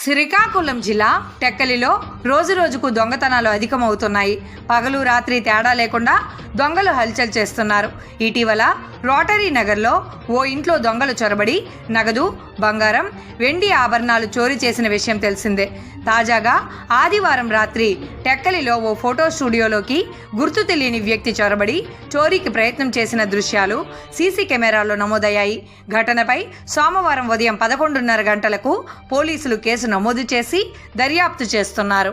శ్రీకాకుళం జిల్లా టెక్కలిలో రోజురోజుకు దొంగతనాలు అధికమవుతున్నాయి. పగలు రాత్రి తేడా లేకుండా దొంగలు హల్చల్ చేస్తున్నారు. ఇటీవల రోటరీ నగర్లో ఓ ఇంట్లో దొంగలు చొరబడి నగదు, బంగారం, వెండి ఆభరణాలు చోరీ చేసిన విషయం తెలిసిందే. తాజాగా ఆదివారం రాత్రి టెక్కలిలో ఓ ఫోటో స్టూడియోలోకి గుర్తు తెలియని వ్యక్తి చొరబడి చోరీకి ప్రయత్నం చేసిన దృశ్యాలు సీసీ కెమెరాల్లో నమోదయ్యాయి. ఘటనపై సోమవారం ఉదయం 11:30 గంటలకు పోలీసులు కేసు నమోదు చేసి దర్యాప్తు చేస్తున్నారు.